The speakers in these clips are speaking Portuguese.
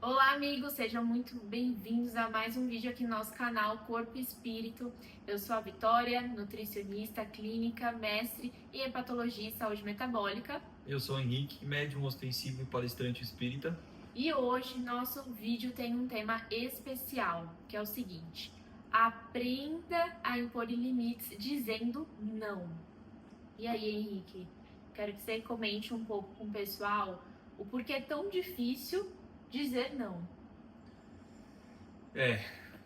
Olá, amigos, sejam muito bem-vindos a mais um vídeo aqui no nosso canal Corpo e Espírito. Eu sou a Vitória, nutricionista clínica, mestre em hepatologia e saúde metabólica. Eu sou o Henrique, médium ostensivo e palestrante espírita. E hoje nosso vídeo tem um tema especial, que é o seguinte: aprenda a impor limites dizendo não. E aí, Henrique, quero que você comente um pouco com o pessoal o porquê é tão difícil dizer não.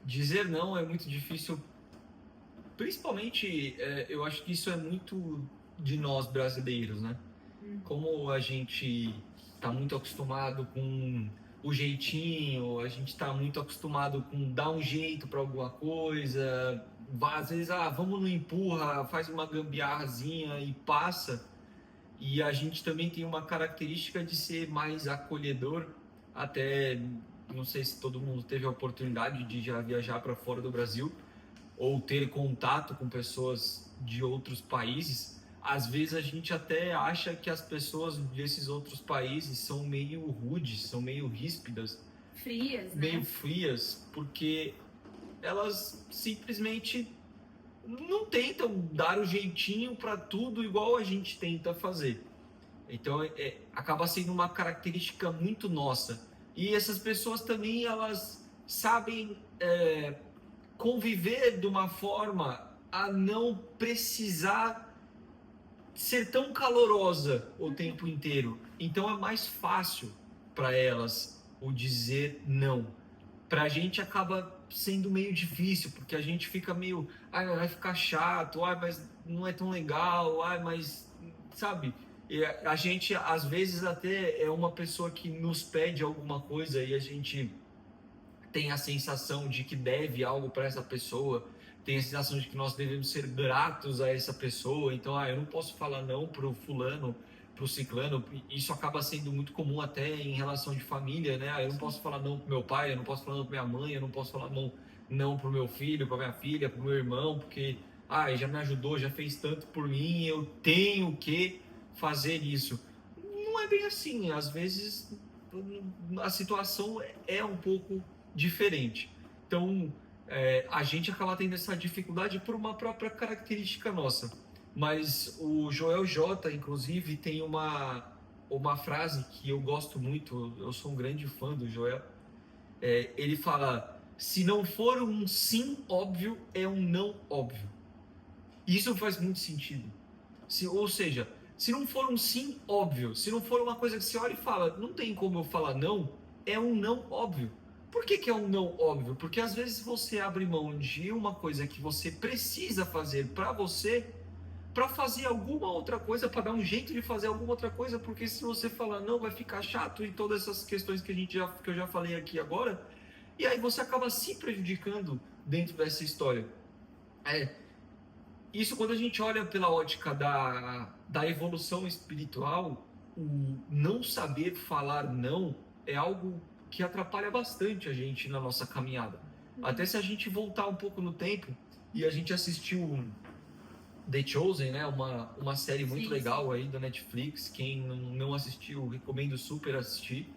Dizer não é muito difícil, principalmente eu acho que isso é muito de nós brasileiros, né? Como a gente está muito acostumado com o jeitinho, a gente está muito acostumado com dar um jeito para alguma coisa, às vezes, vamos no empurra, faz uma gambiarrazinha e passa. E a gente também tem uma característica de ser mais acolhedor, até não sei se todo mundo teve a oportunidade de já viajar para fora do Brasil ou ter contato com pessoas de outros países. Às vezes a gente até acha que as pessoas desses outros países são meio rudes, são meio ríspidas, Frias, né? meio frias, porque elas simplesmente não tentam dar o jeitinho para tudo igual a gente tenta fazer. Então acaba sendo uma característica muito nossa. E essas pessoas também elas sabem conviver de uma forma a não precisar ser tão calorosa o tempo inteiro. Então é mais fácil para elas o dizer não. Pra gente acaba sendo meio difícil, porque a gente fica meio, vai ficar chato, mas não é tão legal, mas, sabe? E a gente, às vezes, até é uma pessoa que nos pede alguma coisa e a gente tem a sensação de que deve algo para essa pessoa, tem a sensação de que nós devemos ser gratos a essa pessoa, então, eu não posso falar não pro fulano, pro ciclano. Isso acaba sendo muito comum até em relação de família, né? Eu não posso falar não pro meu pai, eu não posso falar não pra minha mãe, eu não posso falar não pro meu filho, pra minha filha, pro meu irmão, porque, já me ajudou, já fez tanto por mim, eu tenho que fazer isso. Não é bem assim, às vezes a situação é um pouco diferente. Então, a gente acaba tendo essa dificuldade por uma própria característica nossa. Mas o Joel J, inclusive, tem uma frase que eu gosto muito, eu sou um grande fã do Joel. Ele fala: se não for um sim óbvio, é um não óbvio. E isso faz muito sentido. Ou seja, se não for um sim óbvio, se não for uma coisa que você olha e fala, não tem como eu falar não, é um não óbvio. Por que é um não óbvio? Porque às vezes você abre mão de uma coisa que você precisa fazer para você, para fazer alguma outra coisa, para dar um jeito de fazer alguma outra coisa, porque se você falar não, vai ficar chato, e todas essas questões que eu já falei aqui agora, e aí você acaba se prejudicando dentro dessa história. Isso, quando a gente olha pela ótica da evolução espiritual, o não saber falar não é algo que atrapalha bastante a gente na nossa caminhada. Até se a gente voltar um pouco no tempo e a gente assistiu The Chosen, né? Uma série muito legal aí da Netflix. Quem não assistiu, recomendo super assistir.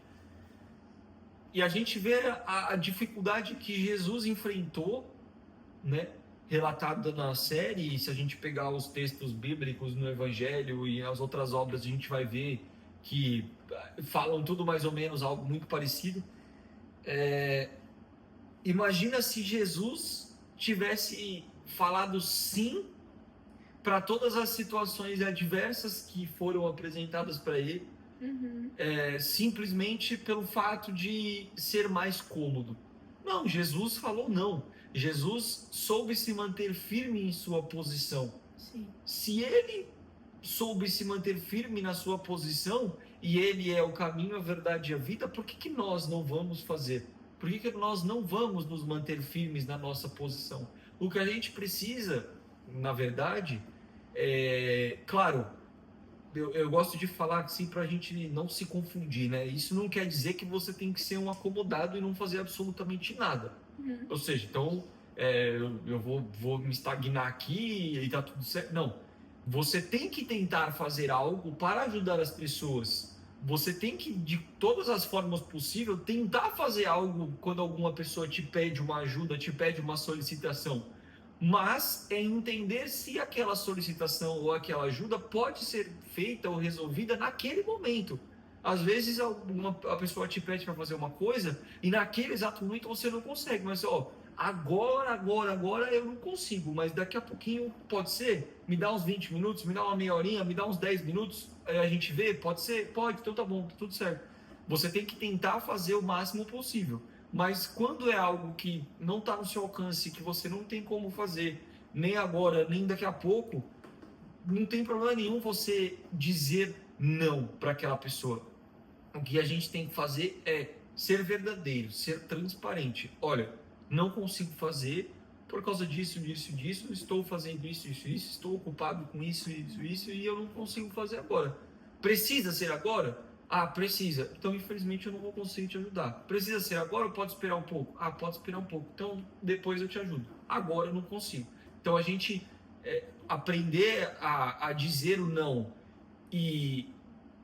E a gente vê a dificuldade que Jesus enfrentou, né? Relatada na série. E se a gente pegar os textos bíblicos no Evangelho e as outras obras, a gente vai ver que falam tudo mais ou menos algo muito parecido. Imagina se Jesus tivesse falado sim para todas as situações adversas que foram apresentadas para ele, simplesmente pelo fato de ser mais cômodo. Não, Jesus falou não. Jesus soube se manter firme em sua posição. Sim. Se ele soube se manter firme na sua posição, e ele é o caminho, a verdade e a vida, por que nós não vamos fazer? Por que nós não vamos nos manter firmes na nossa posição? O que a gente precisa, na verdade, claro, eu gosto de falar assim para a gente não se confundir, né? Isso não quer dizer que você tem que ser um acomodado e não fazer absolutamente nada. Ou seja, então eu vou me estagnar aqui e tá tudo certo. Não. Você tem que tentar fazer algo para ajudar as pessoas Você tem que, de todas as formas possíveis, tentar fazer algo quando alguma pessoa te pede uma ajuda, te pede uma solicitação. Mas é entender se aquela solicitação ou aquela ajuda pode ser feita ou resolvida naquele momento. Às vezes a pessoa te pede para fazer uma coisa e naquele exato momento você não consegue. Mas agora eu não consigo. Mas daqui a pouquinho pode ser? Me dá uns 20 minutos, me dá uma meia horinha, me dá uns 10 minutos. Aí a gente vê, pode ser? Pode, então tá bom, tá tudo certo. Você tem que tentar fazer o máximo possível. Mas quando é algo que não está no seu alcance, que você não tem como fazer, nem agora, nem daqui a pouco, não tem problema nenhum você dizer não para aquela pessoa. O que a gente tem que fazer é ser verdadeiro, ser transparente. Olha, não consigo fazer por causa disso, estou fazendo isso, estou ocupado com isso, e eu não consigo fazer agora. Precisa ser agora? Ah, precisa. Então, infelizmente, eu não vou conseguir te ajudar. Precisa ser agora ou pode esperar um pouco? Ah, pode esperar um pouco. Então, depois eu te ajudo. Agora eu não consigo. Então, a gente aprender a dizer o não e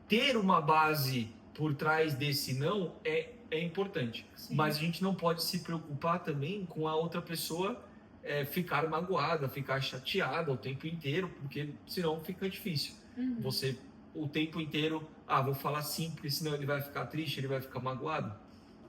ter uma base por trás desse não é importante. Sim. Mas a gente não pode se preocupar também com a outra pessoa ficar magoada, ficar chateada o tempo inteiro, porque senão fica difícil. Uhum. Você o tempo inteiro, vou falar sim, porque senão ele vai ficar triste, ele vai ficar magoado.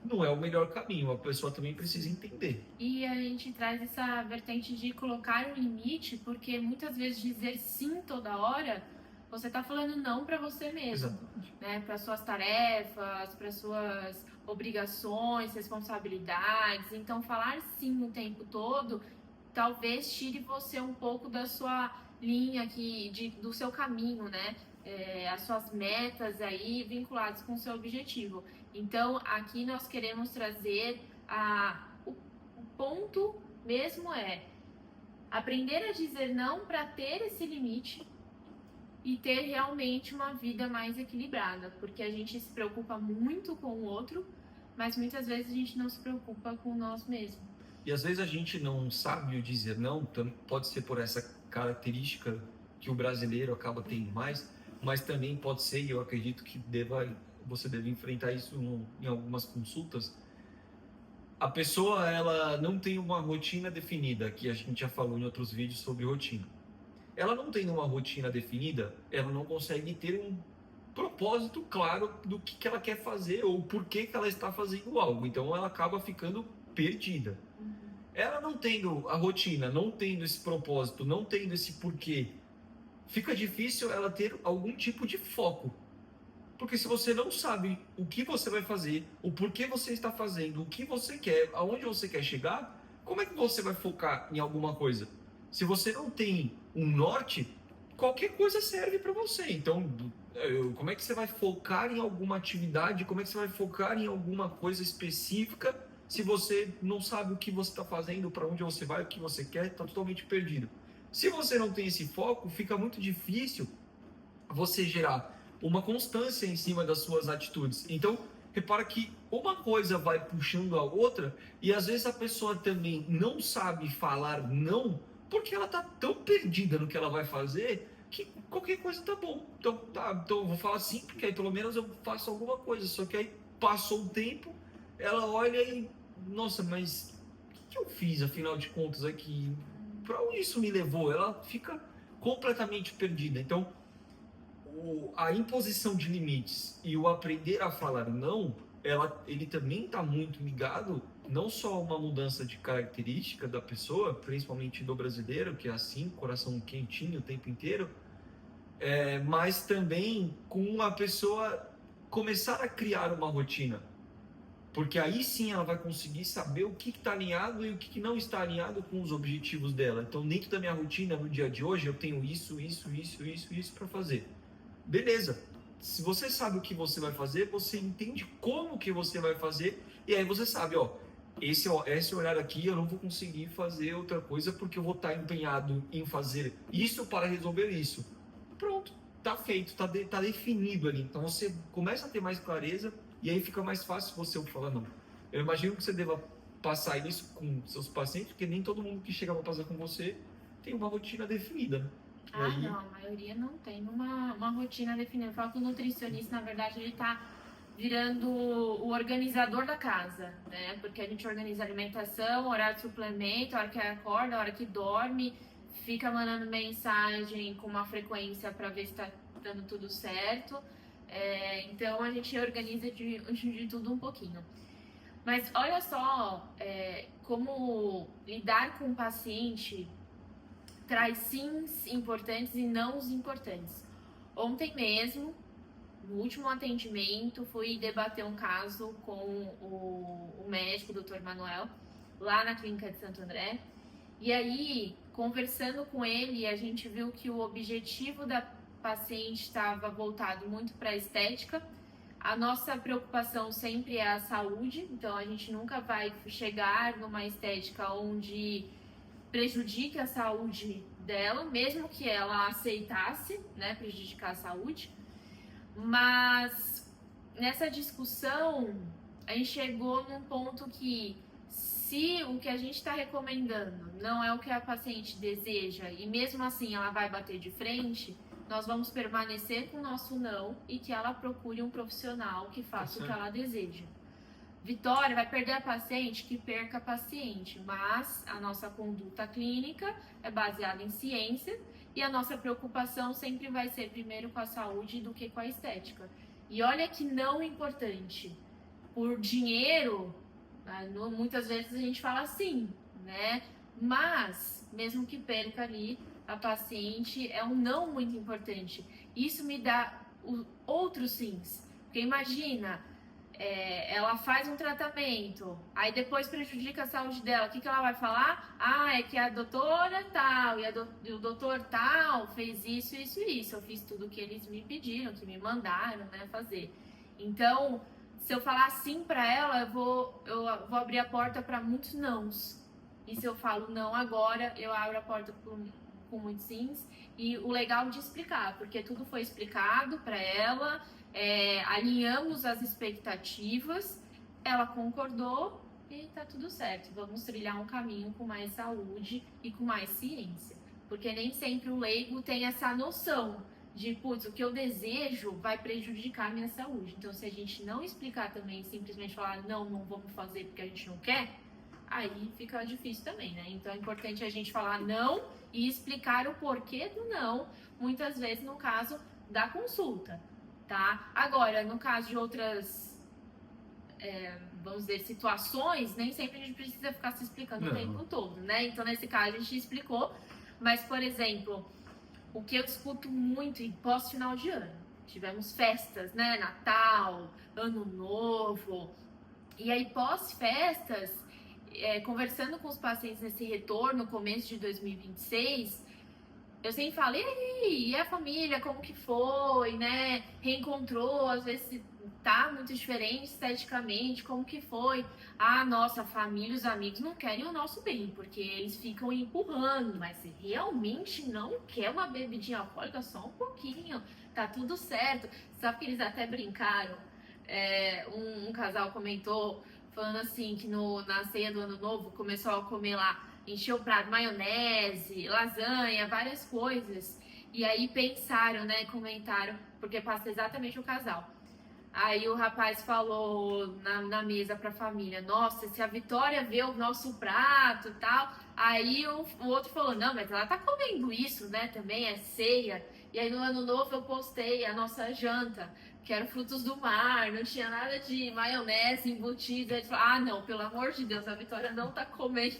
Não é o melhor caminho, a pessoa também precisa entender. E a gente traz essa vertente de colocar um limite, porque muitas vezes dizer sim toda hora, você está falando não para você mesmo, né? Para suas tarefas, para suas obrigações, responsabilidades. Então, falar sim o tempo todo, talvez tire você um pouco da sua linha aqui, do seu caminho, né? As suas metas aí vinculadas com o seu objetivo. Então, aqui nós queremos trazer o ponto mesmo aprender a dizer não para ter esse limite e ter realmente uma vida mais equilibrada, porque a gente se preocupa muito com o outro, mas muitas vezes a gente não se preocupa com nós mesmos. E às vezes a gente não sabe o dizer não, pode ser por essa característica que o brasileiro acaba tendo mais, mas também pode ser, e eu acredito que você deve enfrentar isso em algumas consultas, a pessoa ela não tem uma rotina definida, que a gente já falou em outros vídeos sobre rotina. Ela não tem uma rotina definida, ela não consegue ter um propósito claro do que ela quer fazer ou por que ela está fazendo algo, então ela acaba ficando perdida. Ela não tendo a rotina, não tendo esse propósito, não tendo esse porquê, fica difícil ela ter algum tipo de foco. Porque se você não sabe o que você vai fazer, o porquê você está fazendo, o que você quer, aonde você quer chegar, como é que você vai focar em alguma coisa? Se você não tem um norte, qualquer coisa serve para você. Então, como é que você vai focar em alguma atividade? Como é que você vai focar em alguma coisa específica se você não sabe o que você está fazendo, para onde você vai, o que você quer, está totalmente perdido. Se você não tem esse foco, fica muito difícil você gerar uma constância em cima das suas atitudes. Então, repara que uma coisa vai puxando a outra e às vezes a pessoa também não sabe falar não porque ela está tão perdida no que ela vai fazer que qualquer coisa tá bom. Então eu vou falar sim, porque aí pelo menos eu faço alguma coisa. Só que aí passou o tempo, ela olha e, nossa, mas o que eu fiz afinal de contas aqui? Para onde isso me levou? Ela fica completamente perdida. Então, a imposição de limites e o aprender a falar não, ele também está muito ligado não só a uma mudança de característica da pessoa, principalmente do brasileiro, que é assim, coração quentinho o tempo inteiro, mas também com a pessoa começar a criar uma rotina. Porque aí sim ela vai conseguir saber o que está alinhado e o que não está alinhado com os objetivos dela. Então, dentro da minha rotina, no dia de hoje, eu tenho isso para fazer. Beleza. Se você sabe o que você vai fazer, você entende como que você vai fazer, e aí você sabe, esse horário aqui eu não vou conseguir fazer outra coisa porque eu vou estar empenhado em fazer isso para resolver isso. Pronto, tá feito, tá definido ali. Então você começa a ter mais clareza e aí fica mais fácil você falar não. Eu imagino que você deva passar isso com seus pacientes, porque nem todo mundo que chega para passar com você tem uma rotina definida, né? E aí, Não, a maioria não tem uma rotina definida. Eu falo que o nutricionista, na verdade, ele tá virando o organizador da casa, né? Porque a gente organiza alimentação, horário de suplemento, a hora que acorda, a hora que dorme, fica mandando mensagem com uma frequência para ver se tá dando tudo certo. Então a gente organiza de tudo um pouquinho. Mas olha só como lidar com o paciente traz sims importantes e nãos importantes. Ontem mesmo, no último atendimento, fui debater um caso com o médico, o Dr. Manuel, lá na clínica de Santo André. E aí, conversando com ele, a gente viu que o objetivo da paciente estava voltado muito para a estética. A nossa preocupação sempre é a saúde, então a gente nunca vai chegar numa estética onde prejudique a saúde dela, mesmo que ela aceitasse, né, prejudicar a saúde. Mas nessa discussão a gente chegou num ponto que se o que a gente está recomendando não é o que a paciente deseja e mesmo assim ela vai bater de frente, nós vamos permanecer com o nosso não e que ela procure um profissional que faça o que ela deseja. Vitória vai perder a paciente, que perca a paciente, mas a nossa conduta clínica é baseada em ciência e a nossa preocupação sempre vai ser primeiro com a saúde do que com a estética. E olha que não importante, por dinheiro, muitas vezes a gente fala assim, né? Mas, mesmo que perca ali, a paciente é um não muito importante. Isso me dá outros sims, porque imagina... ela faz um tratamento, aí depois prejudica a saúde dela, o que ela vai falar? É que a doutora tal e o doutor tal fez isso, isso e isso, eu fiz tudo o que eles me pediram, que me mandaram, né, fazer. Então, se eu falar sim pra ela, eu vou abrir a porta para muitos nãos. E se eu falo não agora, eu abro a porta com muitos sims. E o legal de explicar, porque tudo foi explicado para ela, alinhamos as expectativas, ela concordou e tá tudo certo. Vamos trilhar um caminho com mais saúde e com mais ciência. Porque nem sempre o leigo tem essa noção de, putz, o que eu desejo vai prejudicar a minha saúde. Então, se a gente não explicar também, simplesmente falar, não vamos fazer porque a gente não quer, aí fica difícil também, né? Então, é importante a gente falar não e explicar o porquê do não, muitas vezes no caso da consulta. Tá? Agora, no caso de outras, vamos dizer, situações, nem sempre a gente precisa ficar se explicando o tempo todo, né? Então, nesse caso, a gente explicou, mas, por exemplo, o que eu escuto muito em pós-final de ano, tivemos festas, né? Natal, Ano Novo, e aí pós-festas, conversando com os pacientes nesse retorno, começo de 2026, eu sempre falo, e a família, como que foi, né? Reencontrou, às vezes tá muito diferente esteticamente, como que foi? Nossa, a família, os amigos não querem o nosso bem, porque eles ficam empurrando, mas se realmente não quer uma bebidinha alcoólica, só um pouquinho, tá tudo certo. Sabe que eles até brincaram? Um casal comentou, falando assim, que na ceia do Ano Novo começou a comer lá, encheu o prato, maionese, lasanha, várias coisas. E aí pensaram, né, comentaram, porque passa exatamente o casal. Aí o rapaz falou na mesa pra família, nossa, se a Vitória vê o nosso prato e tal. Aí o outro falou, não, mas ela tá comendo isso, né, também é ceia. E aí no Ano Novo eu postei a nossa janta, que eram frutos do mar, não tinha nada de maionese embutida. Ele falou, não, pelo amor de Deus, a Vitória não tá comendo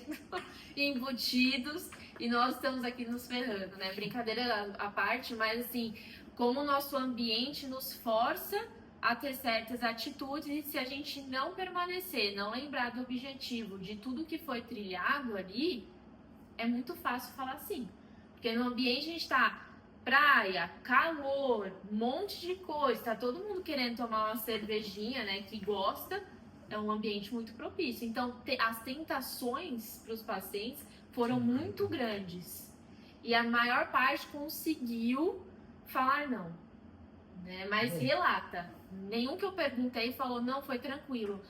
embutidos e nós estamos aqui nos ferrando, né? Brincadeira à parte, mas assim, como o nosso ambiente nos força a ter certas atitudes e se a gente não permanecer, não lembrar do objetivo, de tudo que foi trilhado ali, é muito fácil falar sim. Porque no ambiente a gente tá praia, calor, um monte de coisa, tá todo mundo querendo tomar uma cervejinha, né, que gosta, é um ambiente muito propício. Então, as tentações para os pacientes foram muito grandes. E a maior parte conseguiu falar não, né? Mas relata. Nenhum que eu perguntei falou, não, foi tranquilo.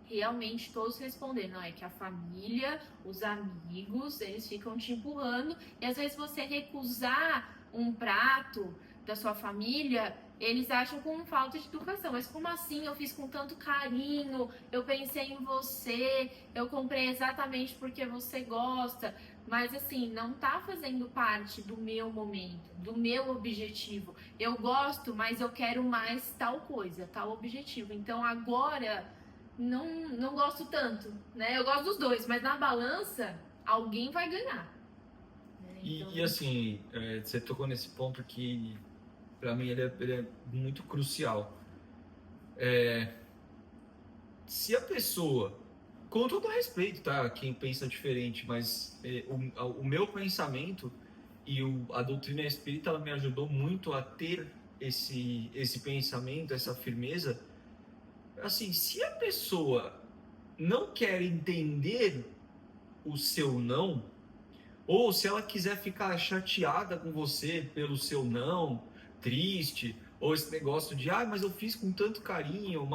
Realmente todos responderam, não, é que a família, os amigos, eles ficam te empurrando. E às vezes você recusar um prato da sua família, eles acham com falta de educação. Mas como assim? Eu fiz com tanto carinho, eu pensei em você, eu comprei exatamente porque você gosta. Mas assim, não tá fazendo parte do meu momento, do meu objetivo. Eu gosto, mas eu quero mais tal coisa, tal objetivo. Então agora não gosto tanto, né? Eu gosto dos dois, mas na balança alguém vai ganhar. Né? Então, E assim, você tocou nesse ponto que, para mim, ele é muito crucial. Se a pessoa, com todo respeito, tá? Quem pensa diferente, mas o meu pensamento e a doutrina espírita, ela me ajudou muito a ter esse pensamento, essa firmeza. Assim, se a pessoa não quer entender o seu não, ou se ela quiser ficar chateada com você pelo seu não, triste, ou esse negócio de, mas eu fiz com tanto carinho,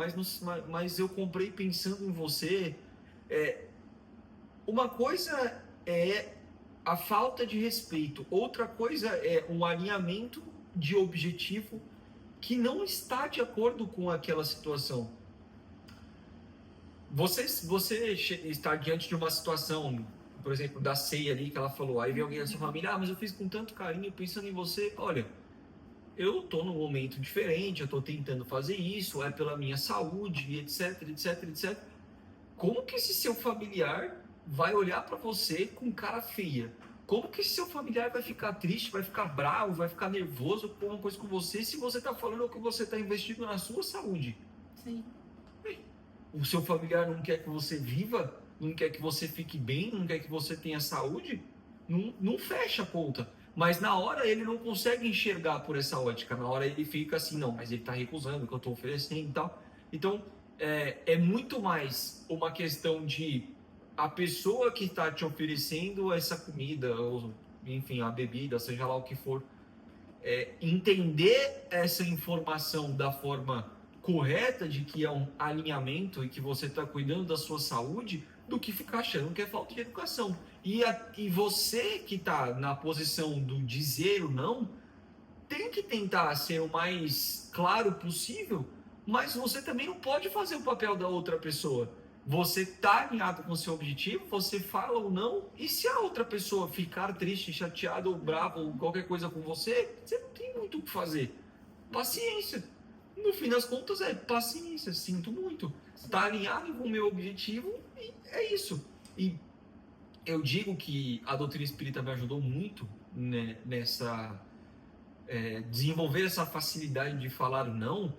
mas eu comprei pensando em você. Uma coisa é a falta de respeito, outra coisa é um alinhamento de objetivo que não está de acordo com aquela situação. Você está diante de uma situação, por exemplo, da ceia ali que ela falou, aí vem alguém da sua família, mas eu fiz com tanto carinho pensando em você. Olha, eu tô num momento diferente, eu tô tentando fazer isso, é pela minha saúde, etc, etc, etc. Como que esse seu familiar vai olhar para você com cara feia? Como que esse seu familiar vai ficar triste, vai ficar bravo, vai ficar nervoso com uma coisa com você, se você tá falando que você tá investindo na sua saúde? sim. O seu familiar não quer que você viva, não quer que você fique bem, não quer que você tenha saúde, não fecha a conta. Mas na hora ele não consegue enxergar por essa ótica. Na hora ele fica assim, não, mas ele está recusando o que eu estou oferecendo e tal. Então, é muito mais uma questão de a pessoa que está te oferecendo essa comida, ou enfim, a bebida, seja lá o que for, entender essa informação da forma correta de que é um alinhamento e que você está cuidando da sua saúde, do que ficar achando que é falta de educação. E você que está na posição do dizer o não, tem que tentar ser o mais claro possível, mas você também não pode fazer o papel da outra pessoa. Você está alinhado com o seu objetivo, você fala ou não, e se a outra pessoa ficar triste, chateada ou brava ou qualquer coisa com você, você não tem muito o que fazer. Paciência. No fim das contas é paciência, sinto muito. Está alinhado com o meu objetivo e é isso. E eu digo que a doutrina espírita me ajudou muito, né, nessa desenvolver essa facilidade de falar não,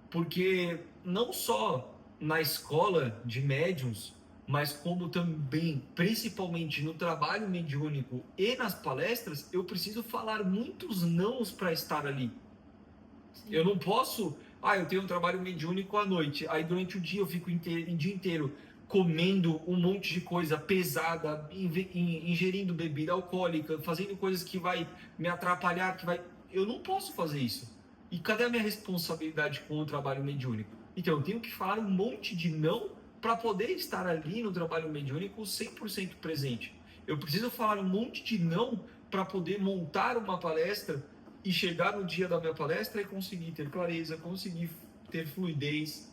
porque não só na escola de médiuns, mas como também, principalmente no trabalho mediúnico e nas palestras, eu preciso falar muitos nãos para estar ali. Sim. Eu não posso, eu tenho um trabalho mediúnico à noite, aí durante o dia eu fico o dia inteiro comendo um monte de coisa pesada, ingerindo bebida alcoólica, fazendo coisas que vai me atrapalhar, eu não posso fazer isso. E cadê a minha responsabilidade com o trabalho mediúnico? Então eu tenho que falar um monte de não para poder estar ali no trabalho mediúnico 100% presente. Eu preciso falar um monte de não para poder montar uma palestra e chegar no dia da minha palestra e conseguir ter clareza, conseguir ter fluidez,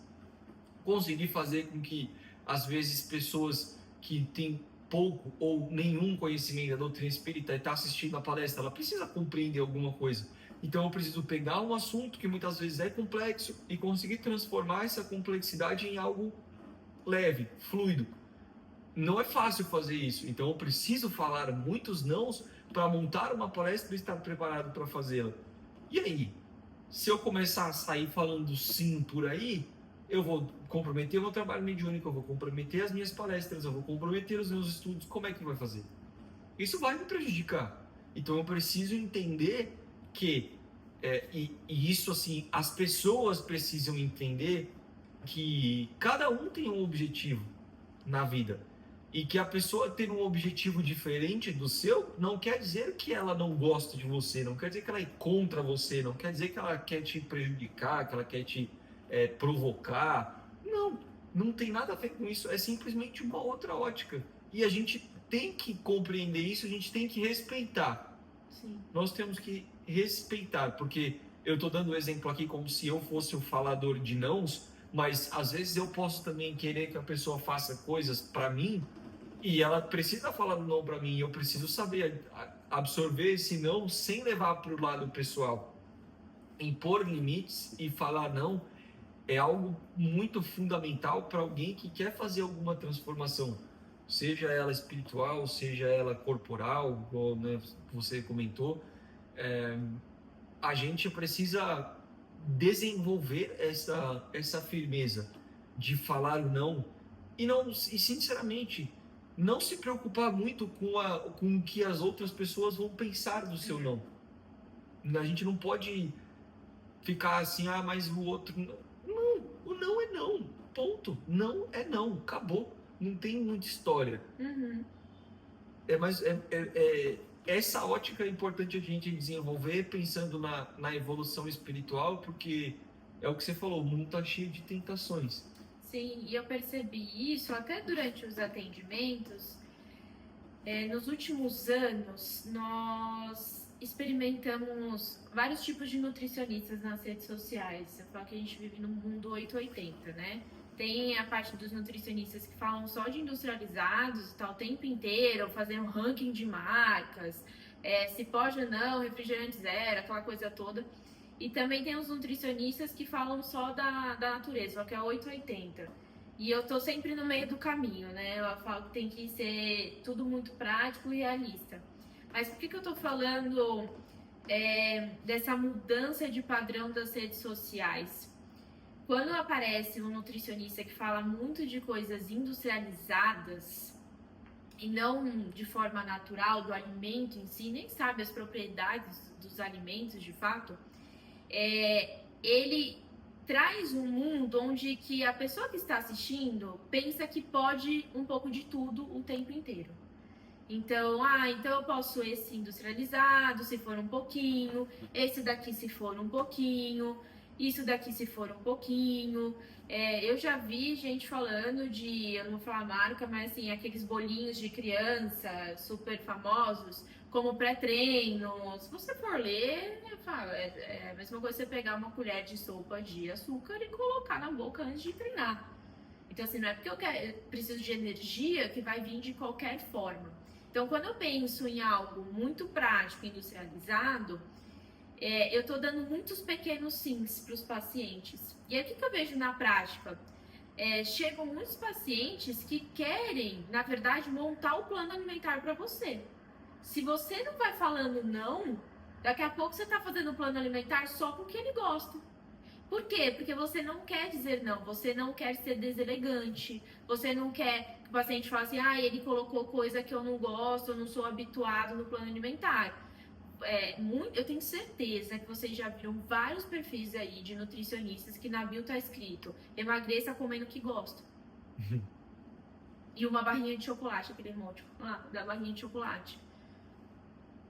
conseguir fazer com que, às vezes, pessoas que têm pouco ou nenhum conhecimento da doutrina espírita e está assistindo a palestra, ela precisa compreender alguma coisa. Então eu preciso pegar um assunto que muitas vezes é complexo e conseguir transformar essa complexidade em algo leve, fluido. Não é fácil fazer isso, então eu preciso falar muitos nãos para montar uma palestra e estar preparado para fazê-la. E aí, se eu começar a sair falando sim por aí, eu vou comprometer o meu trabalho mediúnico, eu vou comprometer as minhas palestras, eu vou comprometer os meus estudos. Como é que vai fazer? Isso vai me prejudicar. Então eu preciso entender que, e isso assim, as pessoas precisam entender que cada um tem um objetivo na vida. E que a pessoa ter um objetivo diferente do seu não quer dizer que ela não gosta de você, não quer dizer que ela é contra você, não quer dizer que ela quer te prejudicar, que ela quer te provocar. Não tem nada a ver com isso, é simplesmente uma outra ótica. E a gente tem que compreender isso, a gente tem que respeitar. Sim. Nós temos que respeitar, porque eu estou dando o exemplo aqui como se eu fosse o falador de nãos, mas às vezes eu posso também querer que a pessoa faça coisas para mim e ela precisa falar não para mim, eu preciso saber absorver esse não sem levar para o lado pessoal. Impor limites e falar não é algo muito fundamental para alguém que quer fazer alguma transformação, seja ela espiritual, seja ela corporal, igual, né, você comentou. A gente precisa desenvolver essa firmeza de falar não e sinceramente não se preocupar muito com o que as outras pessoas vão pensar do seu não. A gente não pode ficar assim, mas o outro não, o não é não, ponto, não é não, acabou, não tem muita história. Mas essa ótica é importante a gente desenvolver pensando na evolução espiritual, porque é o que você falou, o mundo está cheio de tentações. Sim, e eu percebi isso até durante os atendimentos. Nos últimos anos, nós experimentamos vários tipos de nutricionistas nas redes sociais. Eu falo que a gente vive num mundo 880, né? Tem a parte dos nutricionistas que falam só de industrializados, tá o tempo inteiro, fazendo ranking de marcas, se pode ou não, refrigerante zero, aquela coisa toda. E também tem os nutricionistas que falam só da natureza, só que é 880. E eu tô sempre no meio do caminho, né? Eu falo que tem que ser tudo muito prático e realista. Mas por que eu tô falando dessa mudança de padrão das redes sociais? Quando aparece um nutricionista que fala muito de coisas industrializadas e não de forma natural do alimento em si, nem sabe as propriedades dos alimentos de fato, ele traz um mundo onde que a pessoa que está assistindo pensa que pode um pouco de tudo o tempo inteiro. Então, então eu posso esse industrializado se for um pouquinho, esse daqui se for um pouquinho, isso daqui se for um pouquinho. Eu já vi gente falando eu não vou falar marca, mas assim, aqueles bolinhos de criança super famosos, como pré-treino. Se você for ler, é a mesma coisa você pegar uma colher de sopa de açúcar e colocar na boca antes de treinar. Então, assim, não é porque eu preciso de energia que vai vir de qualquer forma. Então, quando eu penso em algo muito prático, industrializado, eu estou dando muitos pequenos sims para os pacientes. E aí, o que eu vejo na prática? Chegam muitos pacientes que querem, na verdade, montar o plano alimentar para você. Se você não vai falando não, daqui a pouco você está fazendo o plano alimentar só porque ele gosta. Por quê? Porque você não quer dizer não, você não quer ser deselegante, você não quer que o paciente fale assim, ele colocou coisa que eu não gosto, eu não sou habituado no plano alimentar. Eu tenho certeza que vocês já viram vários perfis aí de nutricionistas que na bio tá escrito emagreça comendo o que gosta. E uma barrinha de chocolate, aquele emoji lá, da barrinha de chocolate.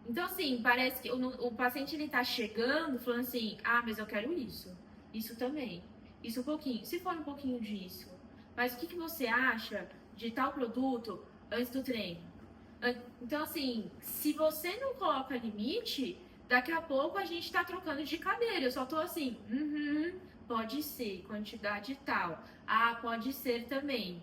Então, assim, parece que o paciente ele tá chegando falando assim, mas eu quero isso também, isso um pouquinho, se for um pouquinho disso. Mas o que você acha de tal produto antes do treino? Então, assim, se você não coloca limite, daqui a pouco a gente tá trocando de cadeira. Eu só tô assim, pode ser, quantidade tal. Pode ser também.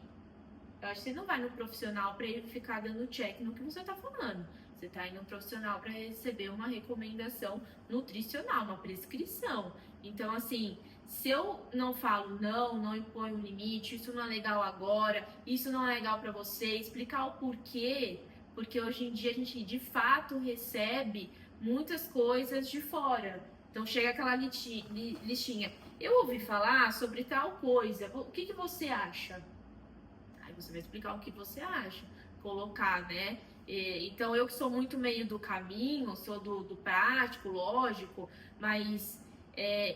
Eu acho que você não vai no profissional para ele ficar dando check no que você tá falando. Você tá indo no profissional para receber uma recomendação nutricional, uma prescrição. Então, assim, se eu não falo não imponho um limite, isso não é legal agora, isso não é legal para você, explicar o porquê. Porque hoje em dia a gente de fato recebe muitas coisas de fora. Então chega aquela listinha. Eu ouvi falar sobre tal coisa. O que você acha? Aí você vai explicar o que você acha. Colocar, né? Então eu que sou muito meio do caminho, sou do prático, lógico, mas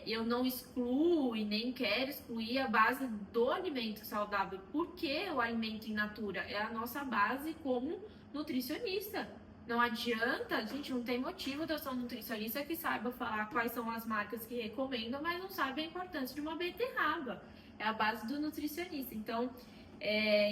eu não excluo e nem quero excluir a base do alimento saudável. Porque o alimento in natura é a nossa base como nutricionista. Não adianta, gente, não tem motivo de eu ser um nutricionista que saiba falar quais são as marcas que recomendam, mas não sabe a importância de uma beterraba. É a base do nutricionista. Então,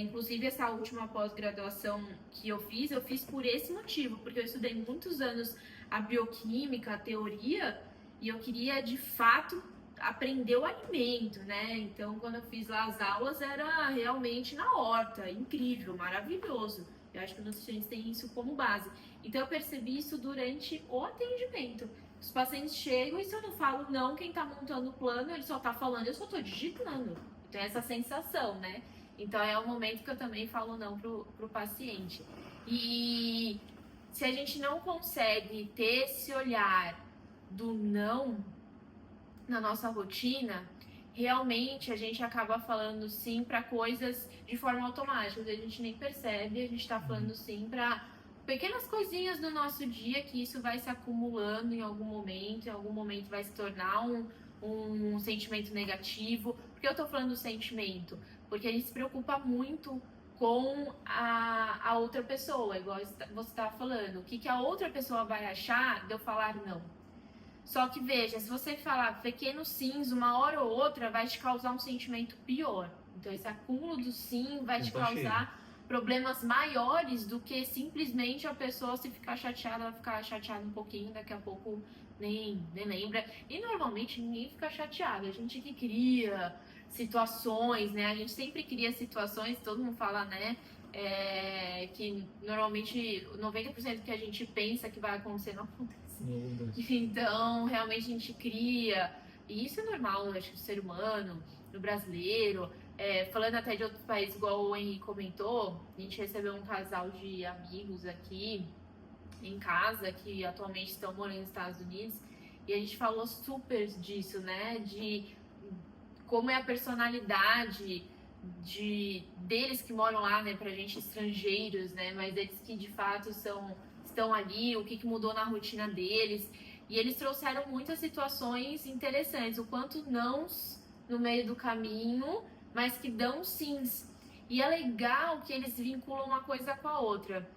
Inclusive, essa última pós-graduação que eu fiz por esse motivo, porque eu estudei muitos anos a bioquímica, a teoria, e eu queria, de fato, aprender o alimento, né? Então, quando eu fiz lá as aulas, era realmente na horta, incrível, maravilhoso. Eu acho que os nutricionistas têm isso como base. Então, eu percebi isso durante o atendimento. Os pacientes chegam e se eu não falo não, quem tá montando o plano, ele só tá falando, eu só tô digitando. Então, essa sensação, né? Então, é o momento que eu também falo não pro paciente. E se a gente não consegue ter esse olhar do não na nossa rotina, realmente a gente acaba falando sim para coisas de forma automática, a gente nem percebe, a gente está falando sim para pequenas coisinhas do nosso dia que isso vai se acumulando em algum momento vai se tornar um sentimento negativo. Por que eu tô falando do sentimento? Porque a gente se preocupa muito com a outra pessoa, igual você estava falando. O que a outra pessoa vai achar de eu falar não? Só que veja, se você falar pequenos sims, uma hora ou outra vai te causar um sentimento pior. Então esse acúmulo do sim vai te causar problemas maiores do que simplesmente a pessoa se ficar chateada, ela ficar chateada um pouquinho, daqui a pouco nem lembra. E normalmente ninguém fica chateado, a gente que cria situações, né? A gente sempre cria situações, todo mundo fala, né? Que normalmente 90% que a gente pensa que vai acontecer não acontece. Então, realmente a gente cria, e isso é normal, eu acho que do ser humano, do brasileiro. Falando até de outros países, igual o Henrique comentou, a gente recebeu um casal de amigos aqui em casa que atualmente estão morando nos Estados Unidos, e a gente falou super disso, né? De como é a personalidade deles que moram lá, né? Pra gente estrangeiros, né? Mas eles que de fato estão ali, o que mudou na rotina deles. E eles trouxeram muitas situações interessantes, o quanto nãos no meio do caminho, mas que dão sims. E é legal que eles vinculam uma coisa com a outra.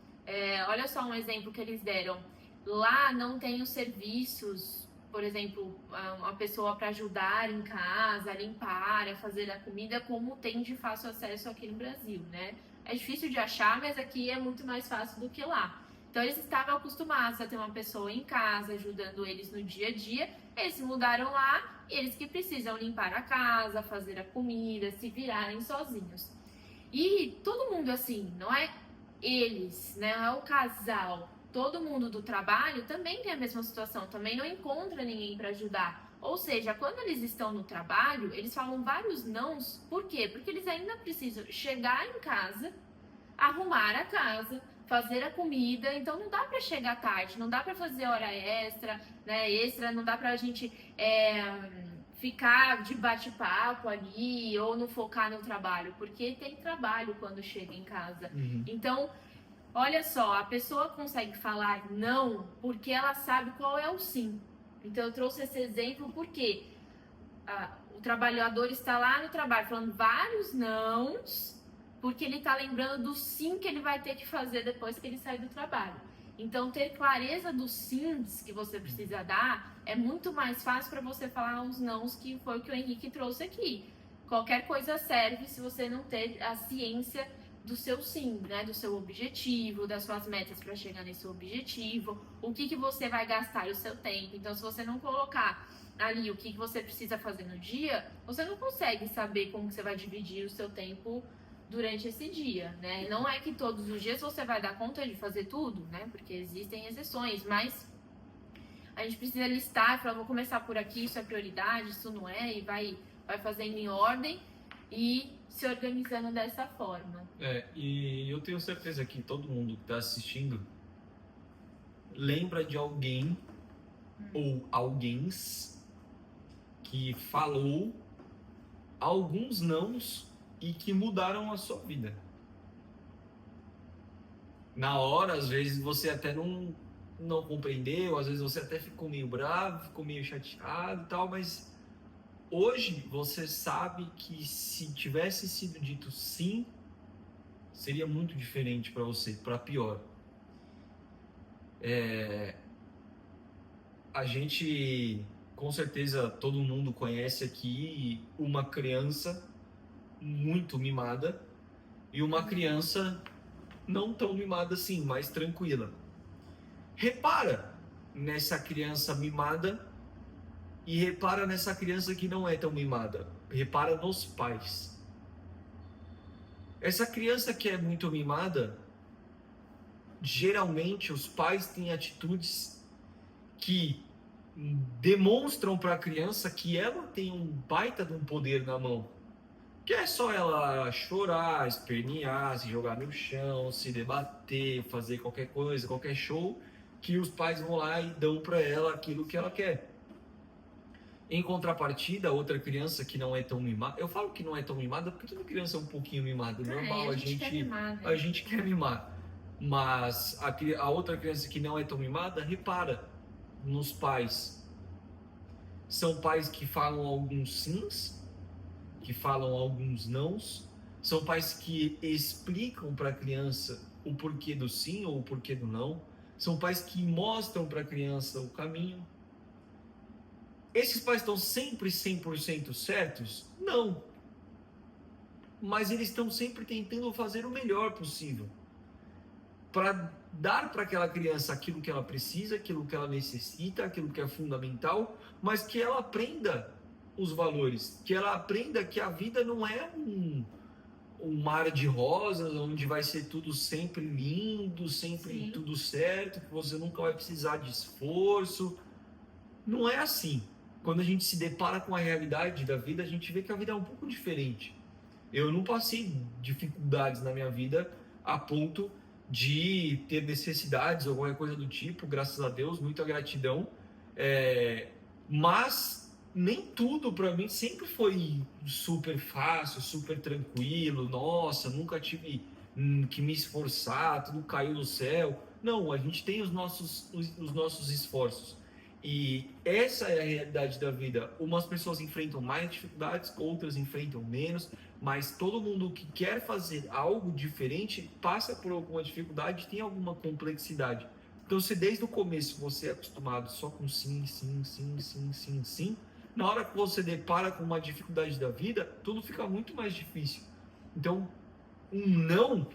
Olha só um exemplo que eles deram. Lá não tem os serviços, por exemplo, uma pessoa para ajudar em casa, a limpar, a fazer a comida, como tem de fácil acesso aqui no Brasil, né? É difícil de achar, mas aqui é muito mais fácil do que lá. Então eles estavam acostumados a ter uma pessoa em casa ajudando eles no dia a dia. Eles se mudaram lá e eles que precisam limpar a casa, fazer a comida, se virarem sozinhos. E todo mundo assim, não é eles, né? Não é o casal. Todo mundo do trabalho também tem a mesma situação, também não encontra ninguém para ajudar. Ou seja, quando eles estão no trabalho, eles falam vários nãos. Por quê? Porque eles ainda precisam chegar em casa, arrumar a casa, fazer a comida. Então não dá para chegar tarde, não dá para fazer hora extra, né? Não dá pra gente ficar de bate-papo ali ou não focar no trabalho, porque tem trabalho quando chega em casa. Então, olha só, a pessoa consegue falar não porque ela sabe qual é o sim. Então eu trouxe esse exemplo porque o trabalhador está lá no trabalho falando vários nãos, porque ele está lembrando do sim que ele vai ter que fazer depois que ele sair do trabalho. Então, ter clareza dos sims que você precisa dar é muito mais fácil para você falar uns nãos, que foi o que o Henrique trouxe aqui. Qualquer coisa serve se você não ter a ciência do seu sim, né? Do seu objetivo, das suas metas para chegar nesse objetivo, o que você vai gastar o seu tempo. Então, se você não colocar ali o que você precisa fazer no dia, você não consegue saber como que você vai dividir o seu tempo durante esse dia, né? Não é que todos os dias você vai dar conta de fazer tudo, né? Porque existem exceções, mas a gente precisa listar, falar, vou começar por aqui, isso é prioridade, isso não é, e vai fazendo em ordem e se organizando dessa forma. E eu tenho certeza que todo mundo que está assistindo lembra de alguém ou alguéns que falou alguns nãos e que mudaram a sua vida. Na hora, às vezes, você até não compreendeu, às vezes você até ficou meio bravo, ficou meio chateado e tal, mas hoje você sabe que se tivesse sido dito sim, seria muito diferente para você, para pior. A gente, com certeza, todo mundo conhece aqui uma criança muito mimada e uma criança não tão mimada assim, mais tranquila. Repara nessa criança mimada e repara nessa criança que não é tão mimada. Repara nos pais. Essa criança que é muito mimada, geralmente os pais têm atitudes que demonstram para a criança que ela tem um baita de um poder na mão. Que é só ela chorar, espernear, se jogar no chão, se debater, fazer qualquer coisa, qualquer show, que os pais vão lá e dão para ela aquilo que ela quer. Em contrapartida, outra criança que não é tão mimada, eu falo que não é tão mimada porque toda criança é um pouquinho mimada, normal, a gente quer mimar, né? a gente quer mimar. Mas a outra criança que não é tão mimada, repara nos pais. São pais que falam alguns sims, que falam alguns nãos, são pais que explicam para a criança o porquê do sim ou o porquê do não, são pais que mostram para a criança o caminho. Esses pais estão sempre 100% certos? Não. Mas eles estão sempre tentando fazer o melhor possível para dar para aquela criança aquilo que ela precisa, aquilo que ela necessita, aquilo que é fundamental, mas que ela aprenda os valores, que ela aprenda que a vida não é um mar de rosas, onde vai ser tudo sempre lindo, sempre Sim. tudo certo, que você nunca vai precisar de esforço. Não é assim. Quando a gente se depara com a realidade da vida, a gente vê que a vida é um pouco diferente. Eu não passei dificuldades na minha vida a ponto de ter necessidades ou qualquer coisa do tipo, graças a Deus, muita gratidão. Mas nem tudo para mim sempre foi super fácil, super tranquilo. Nossa, nunca tive que me esforçar, tudo caiu do céu. Não, a gente tem os nossos esforços. E essa é a realidade da vida. Umas pessoas enfrentam mais dificuldades, outras enfrentam menos, mas todo mundo que quer fazer algo diferente passa por alguma dificuldade, tem alguma complexidade. Então, se desde o começo você é acostumado só com sim, sim, sim, sim, sim, sim, na hora que você depara com uma dificuldade da vida, tudo fica muito mais difícil. Então, um não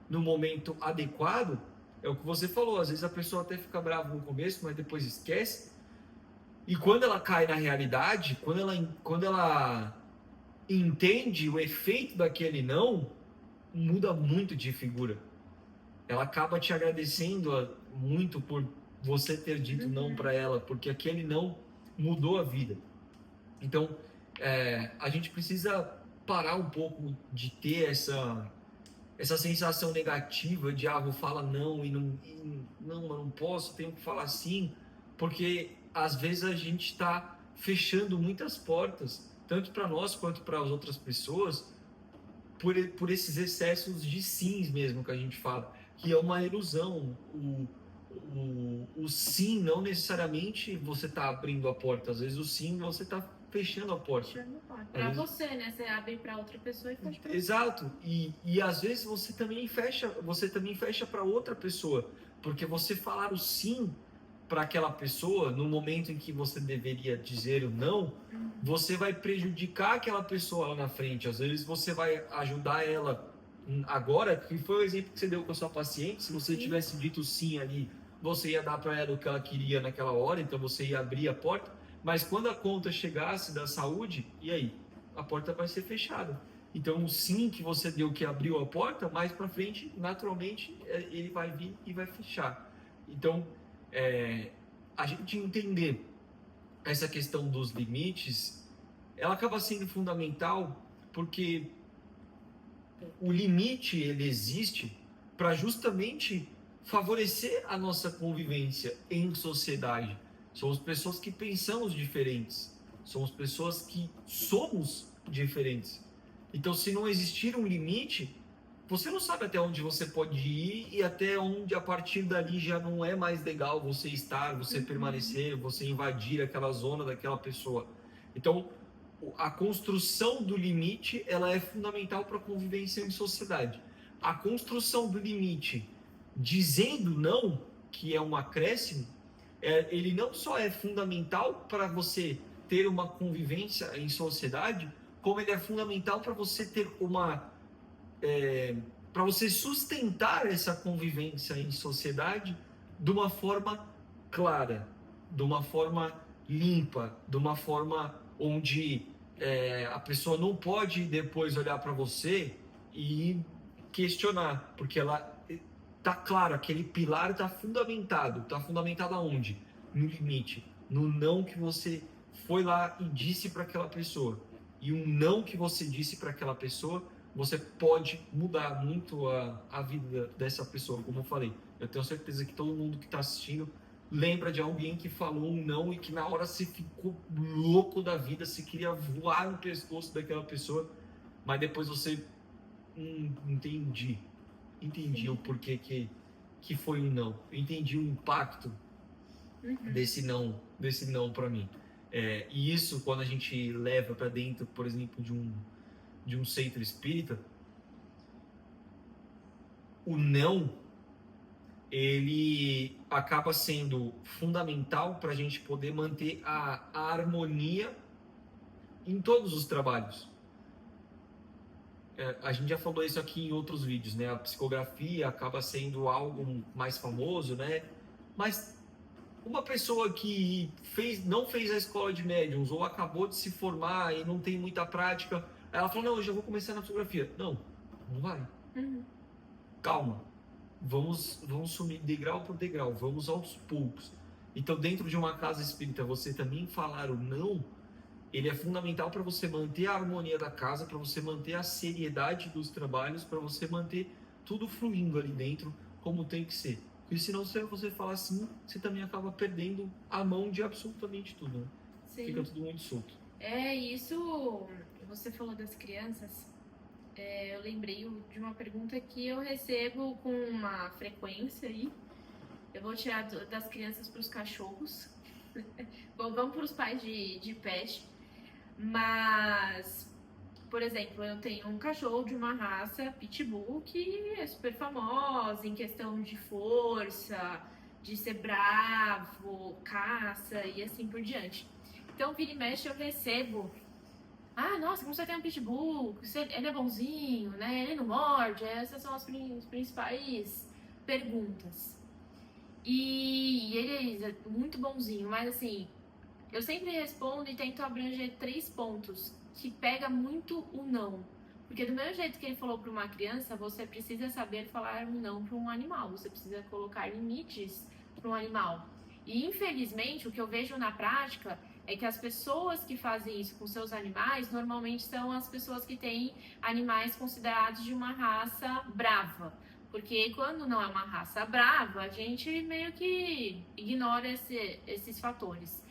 no momento adequado é o que você falou. Às vezes a pessoa até fica brava no começo, mas depois esquece. E quando ela cai na realidade, quando ela entende o efeito daquele não, muda muito de figura. Ela acaba te agradecendo muito por você ter dito não para ela, porque aquele não mudou a vida. Então, a gente precisa parar um pouco de ter essa sensação negativa de vou falar não não, eu não posso, tenho que falar sim, porque às vezes a gente está fechando muitas portas, tanto para nós quanto para as outras pessoas, por esses excessos de sims mesmo que a gente fala, que é uma ilusão. O sim não necessariamente você está abrindo a porta, às vezes o sim você está fechando a porta. Para você, né? Você abre para outra pessoa e fecha para Exato. E às vezes você também fecha para outra pessoa, porque você falar o sim para aquela pessoa no momento em que você deveria dizer o não, você vai prejudicar aquela pessoa lá na frente. Às vezes você vai ajudar ela agora, que foi o exemplo que você deu com a sua paciente. Se você tivesse dito sim ali, você ia dar para ela o que ela queria naquela hora, então você ia abrir a porta. Mas quando a conta chegasse da saúde, e aí? A porta vai ser fechada. Então o sim que você deu, que abriu a porta, mais para frente, naturalmente, ele vai vir e vai fechar. Então, a gente entender essa questão dos limites, ela acaba sendo fundamental, porque o limite ele existe para justamente favorecer a nossa convivência em sociedade. Somos pessoas que pensamos diferentes, somos pessoas que somos diferentes. Então, se não existir um limite, você não sabe até onde você pode ir e até onde a partir dali já não é mais legal você estar, você permanecer, você invadir aquela zona daquela pessoa. Então, a construção do limite ela é fundamental para a convivência em sociedade. A construção do limite dizendo não, que é um acréscimo, ele não só é fundamental para você ter uma convivência em sociedade, como ele é fundamental para você ter uma para você sustentar essa convivência em sociedade de uma forma clara, de uma forma limpa, de uma forma onde a pessoa não pode depois olhar para você e questionar, porque ela tá claro, aquele pilar tá fundamentado aonde? No limite, no não que você foi lá e disse para aquela pessoa. E um não que você disse para aquela pessoa, você pode mudar muito a vida dessa pessoa, como eu falei. Eu tenho certeza que todo mundo que está assistindo lembra de alguém que falou um não e que na hora você ficou louco da vida, você queria voar no pescoço daquela pessoa, mas depois você entendi o porquê que foi um não. Eu entendi o impacto desse não para mim. E isso, quando a gente leva para dentro, por exemplo, de um centro espírita, o não, ele acaba sendo fundamental para a gente poder manter a harmonia em todos os trabalhos. A gente já falou isso aqui em outros vídeos, né? A psicografia acaba sendo algo mais famoso, né? Mas uma pessoa que não fez a escola de médiums ou acabou de se formar e não tem muita prática, ela falou, não, eu já vou começar na psicografia. Não vai. Calma. Vamos subir degrau por degrau, vamos aos poucos. Então, dentro de uma casa espírita, você também falar o não, ele é fundamental para você manter a harmonia da casa, para você manter a seriedade dos trabalhos, para você manter tudo fluindo ali dentro como tem que ser. Porque senão, se você falar assim, você também acaba perdendo a mão de absolutamente tudo, né? Sim. Fica tudo muito solto. Isso, você falou das crianças, eu lembrei de uma pergunta que eu recebo com uma frequência aí. Eu vou tirar das crianças para os cachorros. Bom, vamos para os pais de pet. Mas, por exemplo, eu tenho um cachorro de uma raça pitbull que é super famosa em questão de força, de ser bravo, caça e assim por diante. Então, vira e mexe, eu recebo: ah, nossa, como você tem um pitbull, ele é bonzinho, né? Ele não morde. Essas são as principais perguntas. E ele é muito bonzinho, mas assim, eu sempre respondo e tento abranger 3 pontos que pega muito o não. Porque do mesmo jeito que ele falou para uma criança, você precisa saber falar um não para um animal. Você precisa colocar limites para um animal. E infelizmente, o que eu vejo na prática é que as pessoas que fazem isso com seus animais, normalmente são as pessoas que têm animais considerados de uma raça brava. Porque quando não é uma raça brava, a gente meio que ignora esses fatores.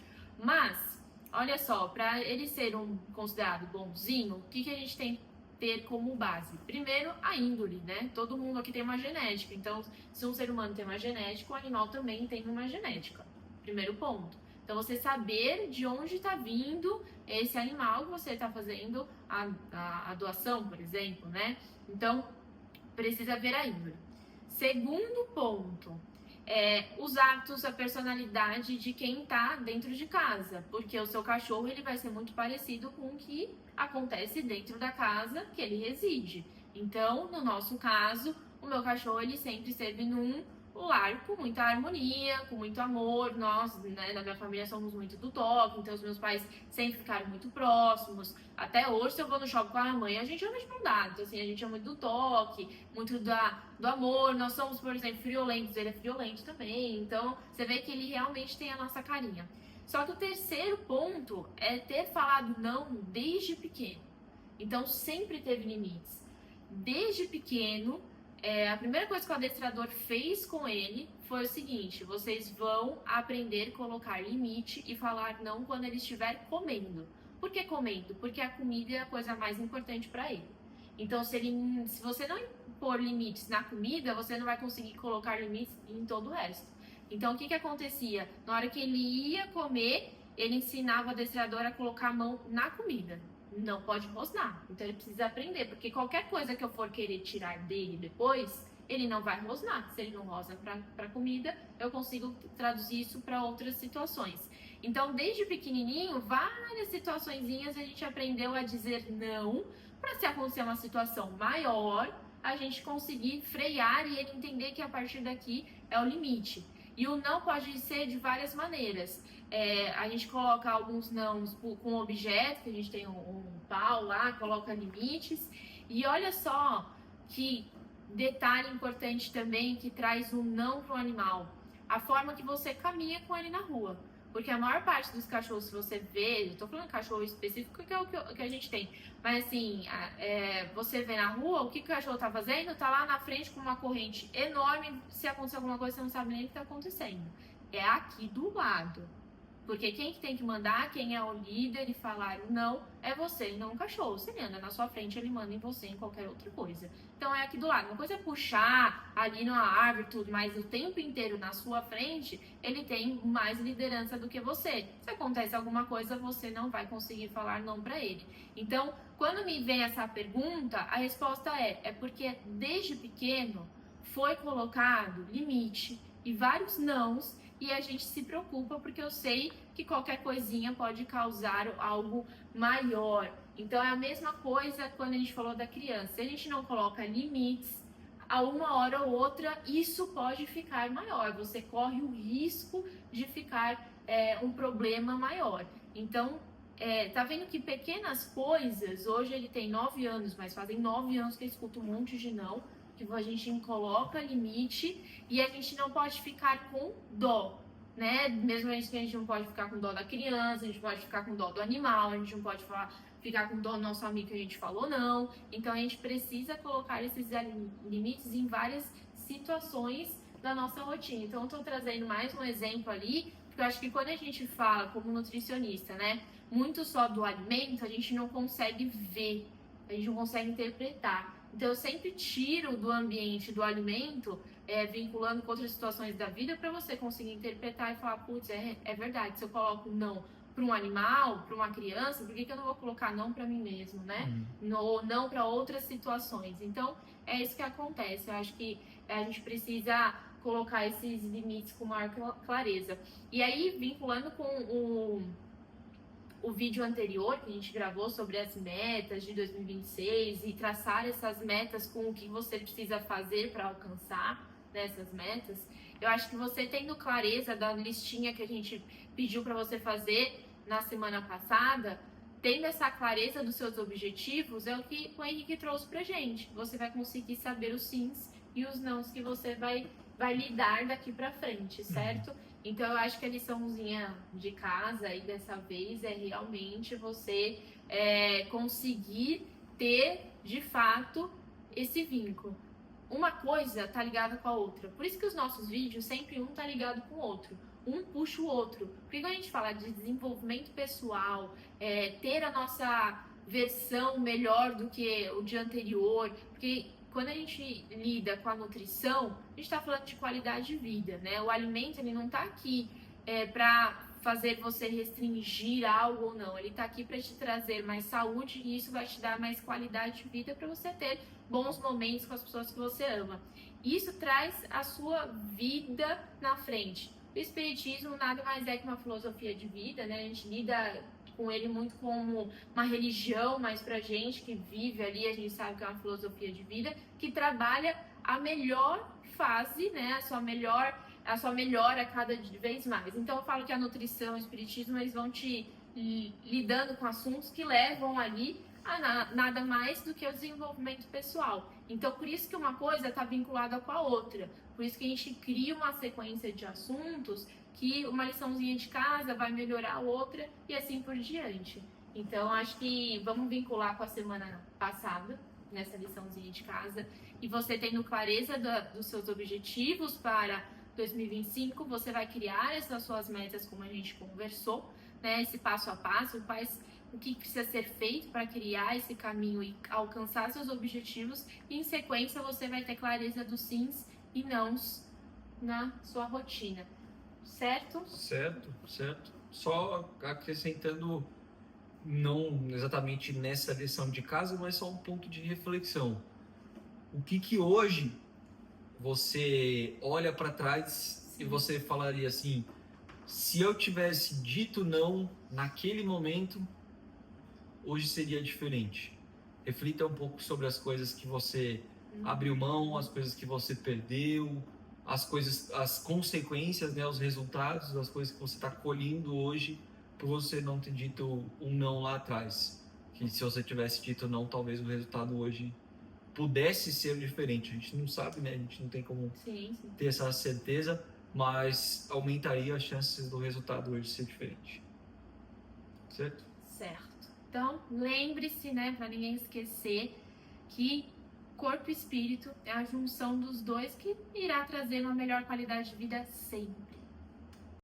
Mas, olha só, para ele ser considerado bonzinho, o que a gente tem que ter como base? Primeiro, a índole, né? Todo mundo aqui tem uma genética. Então, se um ser humano tem uma genética, o animal também tem uma genética. Primeiro ponto. Então, você saber de onde está vindo esse animal que você está fazendo a doação, por exemplo, né? Então, precisa ver a índole. Segundo ponto, os hábitos, a personalidade de quem está dentro de casa, porque o seu cachorro ele vai ser muito parecido com o que acontece dentro da casa que ele reside. Então, no nosso caso, o meu cachorro ele sempre esteve num lar com muita harmonia, com muito amor. Nós, né, na minha família, somos muito do toque, então os meus pais sempre ficaram muito próximos. Até hoje, se eu vou no shopping com a minha mãe, a gente anda de mão dada. Então, assim, a gente é muito do toque, muito do amor. Nós somos, por exemplo, friolentos, ele é friolento também. Então, você vê que ele realmente tem a nossa carinha. Só que o terceiro ponto é ter falado não desde pequeno. Então, sempre teve limites. Desde pequeno, a primeira coisa que o adestrador fez com ele foi o seguinte: vocês vão aprender a colocar limite e falar não quando ele estiver comendo. Por que comendo? Porque a comida é a coisa mais importante para ele. Então, se você não impor limites na comida, você não vai conseguir colocar limites em todo o resto. Então, o que acontecia? Na hora que ele ia comer, ele ensinava o adestrador a colocar a mão na comida. Não pode rosnar. Então, ele precisa aprender, porque qualquer coisa que eu for querer tirar dele depois, ele não vai rosnar. Se ele não rosna para comida, eu consigo traduzir isso para outras situações. Então, desde pequenininho, várias situaçõezinhas a gente aprendeu a dizer não para se acontecer uma situação maior, a gente conseguir frear e ele entender que a partir daqui é o limite. E o não pode ser de várias maneiras. A gente coloca alguns nãos com objeto, que a gente tem um pau lá, coloca limites. E olha só que detalhe importante também que traz um não para o animal. A forma que você caminha com ele na rua. Porque a maior parte dos cachorros, se você vê, eu tô falando cachorro específico, que é o que a gente tem. Mas assim, você vê na rua, o que o cachorro tá fazendo? Tá lá na frente com uma corrente enorme, se acontecer alguma coisa, você não sabe nem o que tá acontecendo. É aqui do lado. Porque quem que tem que mandar, quem é o líder e falar o não, é você e não o cachorro. Se ele anda na sua frente, ele manda em você em qualquer outra coisa. Então é aqui do lado. Uma coisa é puxar ali numa árvore e tudo, mas o tempo inteiro na sua frente, ele tem mais liderança do que você. Se acontece alguma coisa, você não vai conseguir falar não para ele. Então, quando me vem essa pergunta, a resposta é porque desde pequeno foi colocado limite e vários nãos, e a gente se preocupa porque eu sei que qualquer coisinha pode causar algo maior. Então é a mesma coisa quando a gente falou da criança. Se a gente não coloca limites, a uma hora ou outra isso pode ficar maior. Você corre o risco de ficar um problema maior. Então, tá vendo que pequenas coisas, hoje ele tem 9 anos, mas fazem 9 anos que ele escuta um monte de não, que a gente coloca limite e a gente não pode ficar com dó, né? Mesmo que a gente não pode ficar com dó da criança, a gente pode ficar com dó do animal, a gente não pode ficar com dó do nosso amigo que a gente falou não. Então a gente precisa colocar esses limites em várias situações da nossa rotina. Então eu tô trazendo mais um exemplo ali, porque eu acho que quando a gente fala como nutricionista, né, muito só do alimento, a gente não consegue ver, a gente não consegue interpretar. Então eu sempre tiro do ambiente do alimento, vinculando com outras situações da vida, para você conseguir interpretar e falar, putz, é verdade, se eu coloco não para um animal, para uma criança, por que eu não vou colocar não para mim mesmo, né? Ou não para outras situações. Então é isso que acontece. Eu acho que a gente precisa colocar esses limites com maior clareza. E aí, vinculando com o vídeo anterior que a gente gravou sobre as metas de 2026 e traçar essas metas com o que você precisa fazer para alcançar essas metas, eu acho que você tendo clareza da listinha que a gente pediu para você fazer na semana passada, tendo essa clareza dos seus objetivos, é o que o Henrique trouxe pra gente. Você vai conseguir saber os sims e os nãos que você vai lidar daqui para frente, certo? Então eu acho que a liçãozinha de casa aí dessa vez é realmente você conseguir ter de fato esse vínculo. Uma coisa tá ligada com a outra. Por isso que os nossos vídeos sempre um tá ligado com o outro. Um puxa o outro. Porque quando a gente fala de desenvolvimento pessoal, ter a nossa versão melhor do que o dia anterior, porque quando a gente lida com a nutrição, a gente está falando de qualidade de vida, né? O alimento, ele não está aqui para fazer você restringir algo ou não. Ele está aqui para te trazer mais saúde e isso vai te dar mais qualidade de vida para você ter bons momentos com as pessoas que você ama. Isso traz a sua vida na frente. O espiritismo nada mais é que uma filosofia de vida, né? A gente lida com ele muito como uma religião, mas pra gente que vive ali, a gente sabe que é uma filosofia de vida que trabalha a melhor fase, né, a sua melhora cada vez mais. Então eu falo que a nutrição, o espiritismo, eles vão te lidando com assuntos que levam ali a nada mais do que o desenvolvimento pessoal. Então por isso que uma coisa está vinculada com a outra, por isso que a gente cria uma sequência de assuntos que uma liçãozinha de casa vai melhorar a outra e assim por diante. Então, acho que vamos vincular com a semana passada, nessa liçãozinha de casa, e você tendo clareza dos seus objetivos para 2025, você vai criar essas suas metas, como a gente conversou, né? Esse passo a passo, o que precisa ser feito para criar esse caminho e alcançar seus objetivos, e em sequência você vai ter clareza dos sims e nãos na sua rotina. Certo? Certo. Só acrescentando, não exatamente nessa lição de casa, mas só um ponto de reflexão. O que hoje você olha para trás e você falaria assim, se eu tivesse dito não naquele momento, hoje seria diferente. reflita um pouco sobre as coisas que você abriu mão, as coisas que você perdeu, as consequências, né, os resultados das coisas que você está colhendo hoje por você não ter dito um não lá atrás. Que se você tivesse dito não, talvez o resultado hoje pudesse ser diferente. A gente não sabe, né? A gente não tem como ter essa certeza, mas aumentaria as chances do resultado hoje ser diferente. Certo? Certo. Então, lembre-se, né, para ninguém esquecer, que corpo e espírito é a junção dos dois que irá trazer uma melhor qualidade de vida sempre.